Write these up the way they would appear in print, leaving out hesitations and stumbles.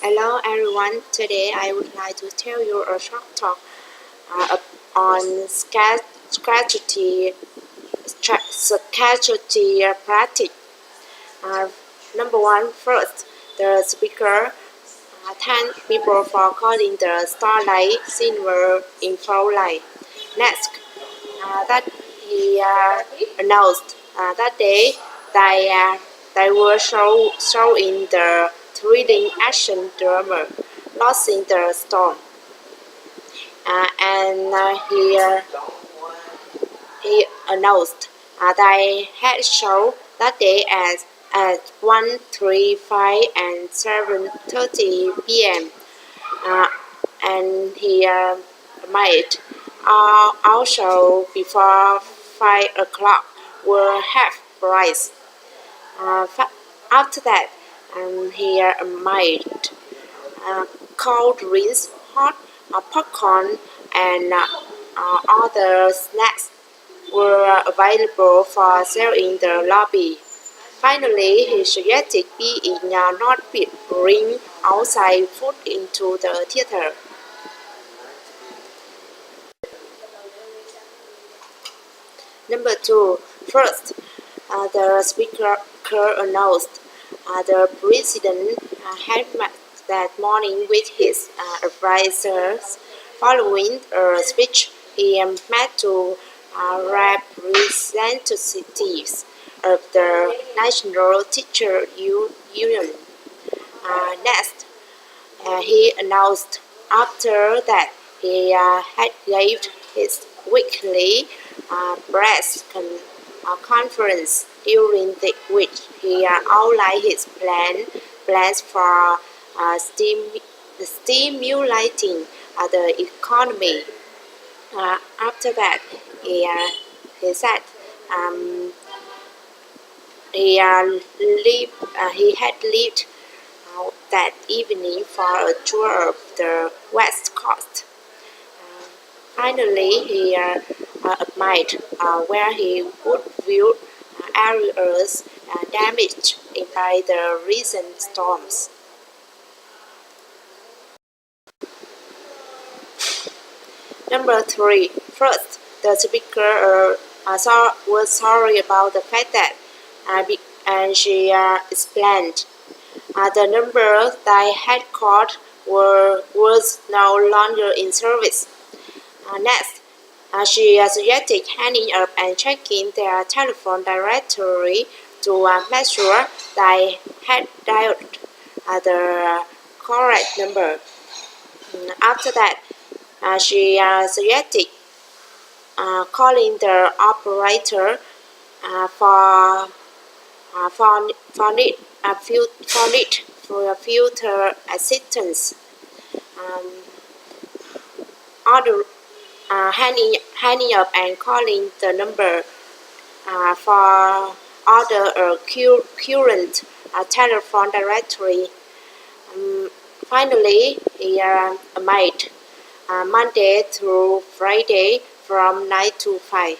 Hello everyone, today I would like to tell you a short talk on scarcity practice. Uh, Number one, first, the speaker thanked people for calling the starlight silver info light. Next, that he announced that day they were showing the thrilling action drama Lost in the Storm. And he announced they had show that day at 1:35 and 7:30 p.m. Uh, and he made our show before 5 o'clock were half price. After that, he made uh, cold drinks, hot popcorn, and other snacks were available for sale in the lobby. Finally, he suggested being not bring outside food into the theater. Number two, first, the speaker announced the president had met that morning with his advisors. Following a speech, he met to representatives of the National Teacher Union. Next, he announced after that he had gave his weekly conference during which he outlined his plans for stimulating the economy. After that, he said he had left that evening for a tour of the West Coast. Finally, he admitted where he would view areas damaged by the recent storms. Number three, first, the speaker was sorry about the fact that, and she explained the number they had called was no longer in service. Next, she suggested hanging up and checking their telephone directory to make sure they had dialed the correct number. After that, she suggested calling the operator for future assistance. Other hanging up and calling the number for other current telephone directory. Finally, he made Monday through Friday from 9 to 5.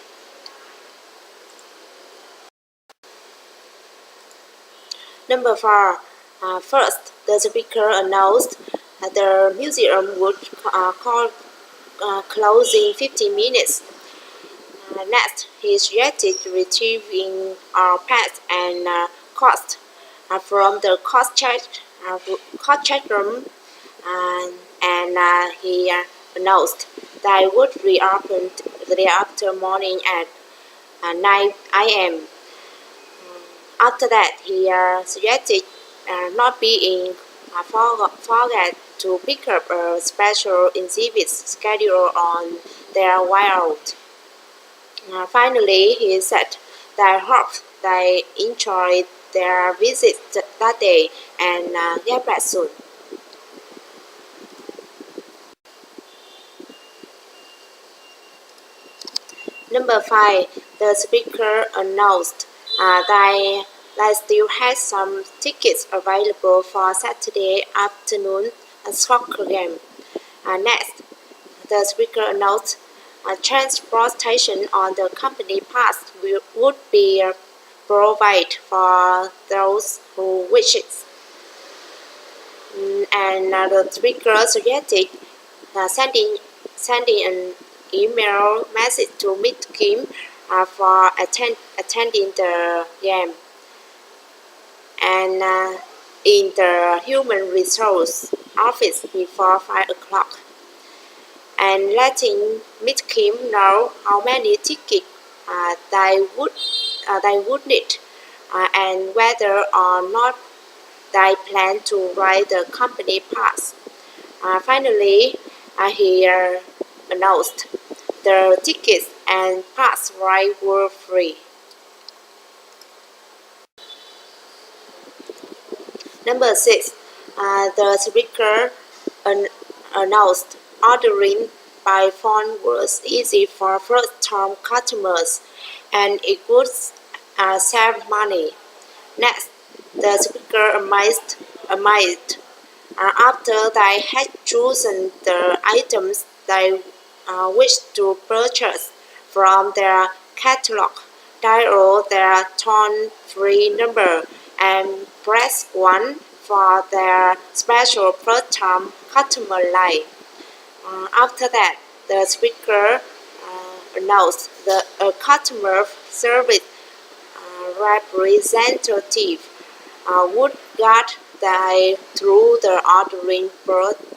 Number four, first, the speaker announced the museum would close in 15 minutes. Next, he suggested retrieving our pets and cost from the cost check room, and he announced they would reopen the day after morning at 9 a.m. After that, he suggested not being forget to pick up a special exhibit schedule on their way out. Finally, he said they hoped they enjoyed their visit that day and get back soon. Number five, the speaker announced they still had some tickets available for Saturday afternoon soccer game. Next, the speaker announced transportation on the company pass would be provide for those who wish it. And the speaker suggested sending an email message to Miss Kim for attending the game. And in the human resource office before 5 o'clock, and letting Miss Kim know how many tickets they would need, and whether or not they plan to ride the company pass. Finally, he announced the tickets and pass ride were free. Number 6. The speaker announced ordering by phone was easy for first-time customers and it would save money. Next, the speaker amazed after they had chosen the items they wished to purchase from their catalog. Dial their toll-free number and press 1 for their special first-time customer line. After that, the speaker announced that a customer service representative would guide them through the ordering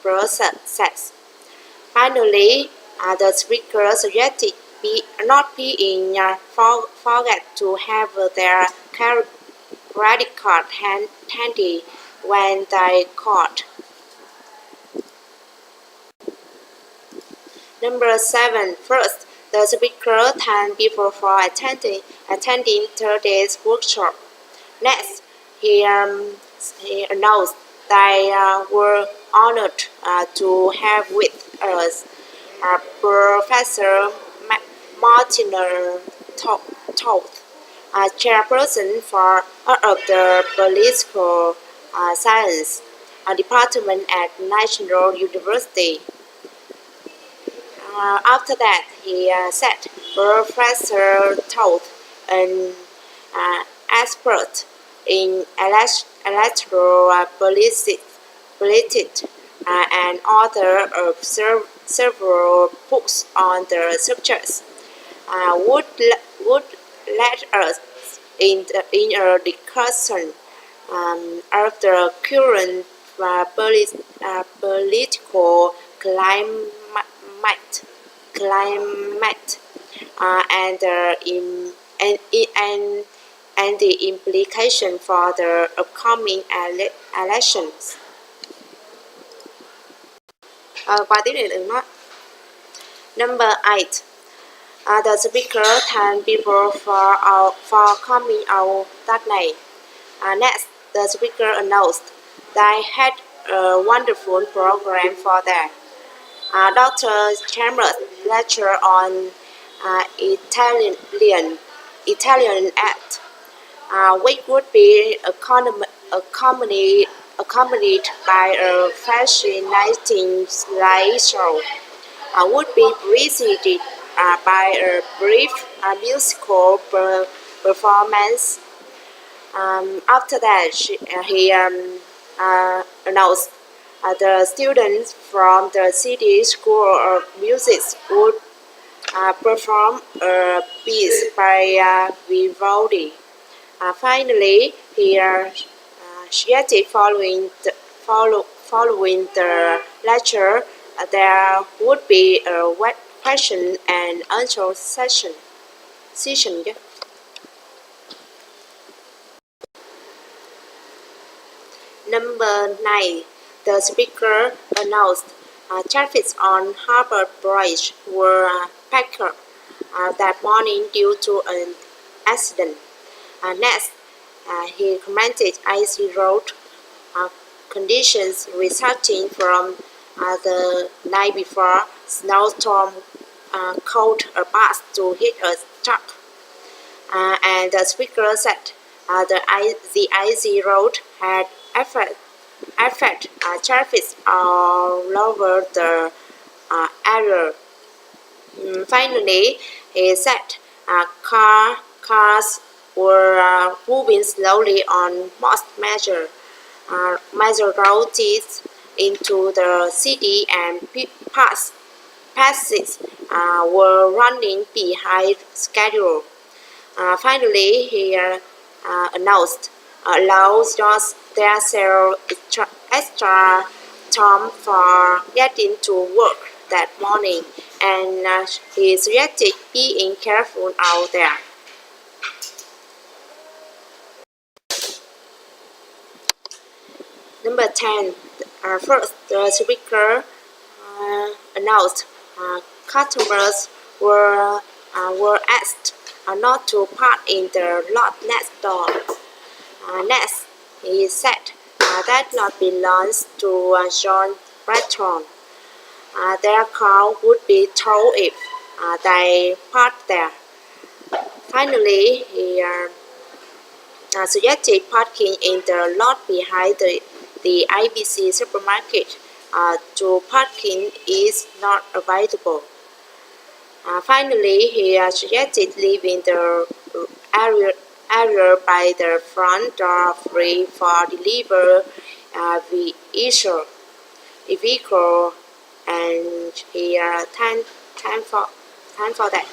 process. Finally, the speaker suggested not being forget to have their credit card handy when they called. Number 7. First, the speaker thanked people for attending Thursday's workshop. Next, he announced they were honored to have with us Professor Martina Toth, chairperson of the Political Science Department at National University. After that, he said Professor Toth, an expert in electoral politics and author of several books on the subject, would let us in a discussion of the current political climate and the implication for the upcoming elections. Qua tiếp này đừng nói. Number 8. The speaker thanked people for coming out that night. Next, the speaker announced they had a wonderful program for them. Dr. Chambers lectured on Italian art, which would be accompanied by a fascinating slideshow, would be preceded by a brief musical performance. After that, he announced the students from the City School of Music would perform a piece by Vivaldi. Finally, he suggested following the lecture, there would be a question and answer session. Number 9. The speaker announced traffic on Harbour Bridge were packed that morning due to an accident. Next, he commented icy road conditions resulting from the night before snowstorm caused a bus to hit a truck. And the speaker said the icy road had affect traffic all over the area. Finally, he said cars were moving slowly on most major routes into the city, and passes were running behind schedule. Finally, he announced allows us their extra time for getting to work that morning, and he suggested being careful out there. Number 10. First, the speaker announced customers were asked not to park in the lot next door. Next, he said that lot belongs to John Restaurant. Their car would be towed if they parked there. Finally, he suggested parking in the lot behind the IBC supermarket. To parking is not available. Finally, he suggested leaving the area by the front door free for delivery vehicle, and he thanked for that.